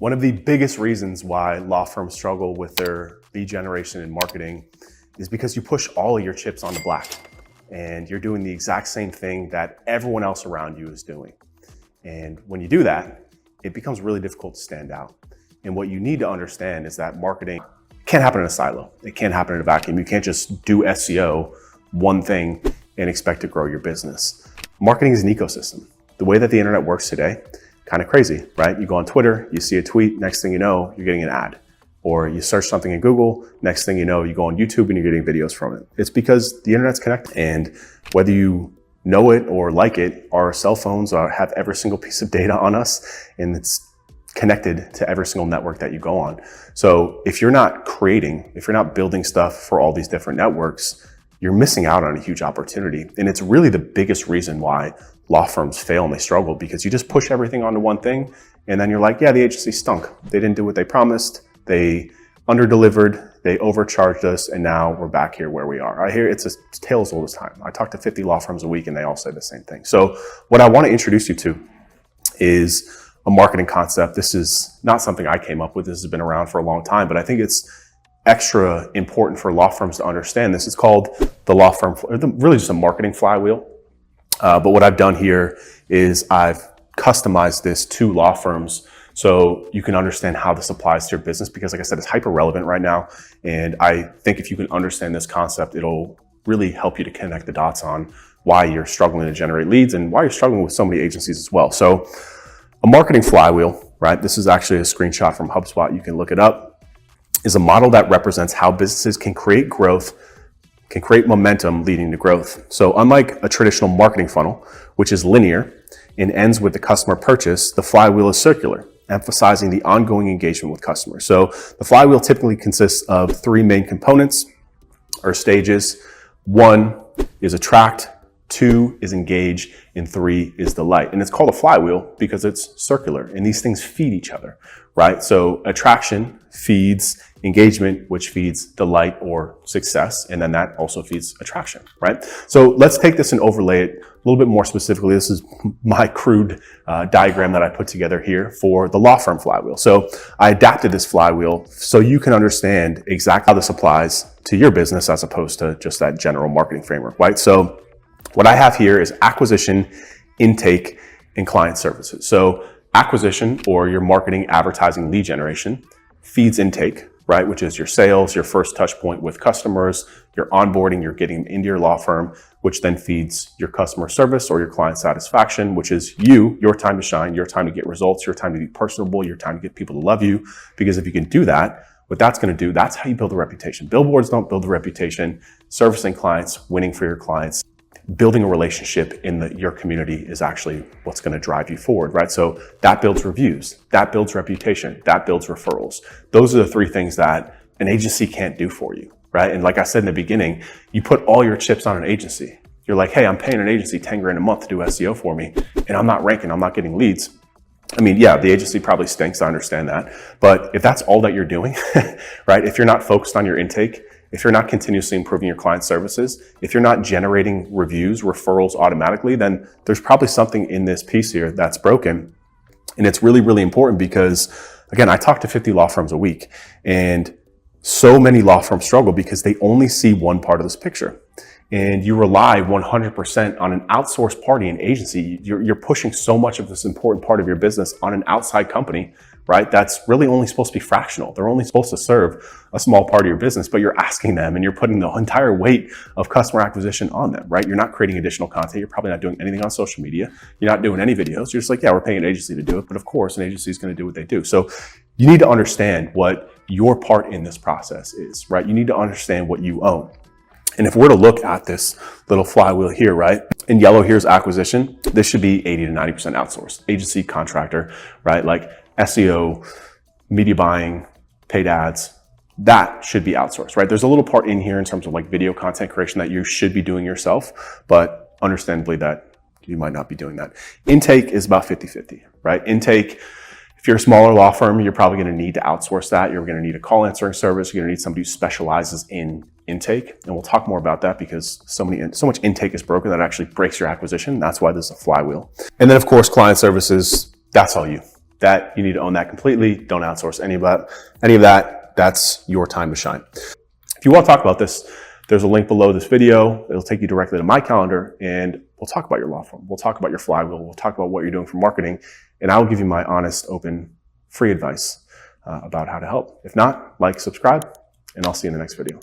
One of the biggest reasons why law firms struggle with their lead generation and marketing is because you push all of your chips onto black and you're doing the exact same thing that everyone else around you is doing. And when you do that, it becomes really difficult to stand out. And what you need to understand is that marketing can't happen in a silo. It can't happen in a vacuum. You can't just do SEO, one thing, and expect to grow your business. Marketing is an ecosystem. The way that the internet works today, kind of crazy, right? You go on Twitter, you see a tweet, next thing you know, you're getting an ad. Or you search something in Google, next thing you know, you go on YouTube and you're getting videos from it. It's because the internet's connected. And whether you know it or like it, our cell phones have every single piece of data on us, and it's connected to every single network that you go on. So if you're not creating, if you're not building stuff for all these different networks, you're missing out on a huge opportunity. And it's really the biggest reason why law firms fail and they struggle, because you just push everything onto one thing and then you're like, yeah, the agency stunk. They didn't do what they promised. They under-delivered, they overcharged us, and now we're back here where we are. I hear it's a tale as old as time. I talk to 50 law firms a week and they all say the same thing. So what I want to introduce you to is a marketing concept. This is not something I came up with. This has been around for a long time, but I think it's extra important for law firms to understand this. It's called the law firm, really just a marketing flywheel. But what I've done here is I've customized this to law firms so you can understand how this applies to your business, because like I said, it's hyper relevant right now. And I think if you can understand this concept, it'll really help you to connect the dots on why you're struggling to generate leads and why you're struggling with so many agencies as well. So a marketing flywheel, right? This is actually a screenshot from HubSpot. You can look it up. Is a model that represents how businesses can create growth, can create momentum leading to growth. So unlike a traditional marketing funnel, which is linear and ends with the customer purchase, the flywheel is circular, emphasizing the ongoing engagement with customers. So the flywheel typically consists of three main components or stages. One is attract, two is engage, and three is delight. And it's called a flywheel because it's circular and these things feed each other, right? So attraction feeds engagement, which feeds delight or success. And then that also feeds attraction, right? So let's take this and overlay it a little bit more specifically. This is my crude diagram that I put together here for the law firm flywheel. So I adapted this flywheel so you can understand exactly how this applies to your business as opposed to just that general marketing framework, right? So what I have here is acquisition, intake, and client services. So acquisition, or your marketing, advertising, lead generation, feeds intake, right? Which is your sales, your first touch point with customers, your onboarding, you're getting into your law firm, which then feeds your customer service or your client satisfaction, which is your time to shine, your time to get results, your time to be personable, your time to get people to love you. Because if you can do that, what that's going to do, that's how you build a reputation. Billboards don't build a reputation. Servicing clients, winning for your clients, building a relationship in your community is actually what's going to drive you forward, right? So that builds reviews, that builds reputation, that builds referrals. Those are the three things that an agency can't do for you, right? And like I said in the beginning, you put all your chips on an agency. You're like, hey, I'm paying an agency 10 grand a month to do SEO for me, and I'm not ranking, I'm not getting leads. I mean, yeah, the agency probably stinks, I understand that. But if that's all that you're doing, right? If you're not focused on your intake, if you're not continuously improving your client services, if you're not generating reviews, referrals automatically, then there's probably something in this piece here that's broken. And it's really, really important because, again, I talk to 50 law firms a week, and so many law firms struggle because they only see one part of this picture. And you rely 100% on an outsourced party, an agency. You're pushing so much of this important part of your business on an outside company, right? That's really only supposed to be fractional. They're only supposed to serve a small part of your business, but you're asking them and you're putting the entire weight of customer acquisition on them, right? You're not creating additional content. You're probably not doing anything on social media. You're not doing any videos. You're just like, yeah, we're paying an agency to do it. But of course, an agency is going to do what they do. So you need to understand what your part in this process is, right? You need to understand what you own. And if we're to look at this little flywheel here, right? In yellow, here's acquisition. This should be 80 to 90% outsourced. Agency, contractor, right? Like SEO, media buying, paid ads, that should be outsourced, right? There's a little part in here in terms of like video content creation that you should be doing yourself, but understandably that you might not be doing that. Intake is about 50-50, right? Intake, if you're a smaller law firm, you're probably going to need to outsource that. You're going to need a call answering service. You're going to need somebody who specializes in intake. And we'll talk more about that because so much intake is broken that it actually breaks your acquisition. That's why there's a flywheel. And then of course, client services, that's all you. that you need to own that completely. Don't outsource any of that. That's your time to shine. If you want to talk about this, there's a link below this video. It'll take you directly to my calendar, and we'll talk about your law firm. We'll talk about your flywheel. We'll talk about what you're doing for marketing, and I'll give you my honest, open, free advice about how to help. If not, like, subscribe, and I'll see you in the next video.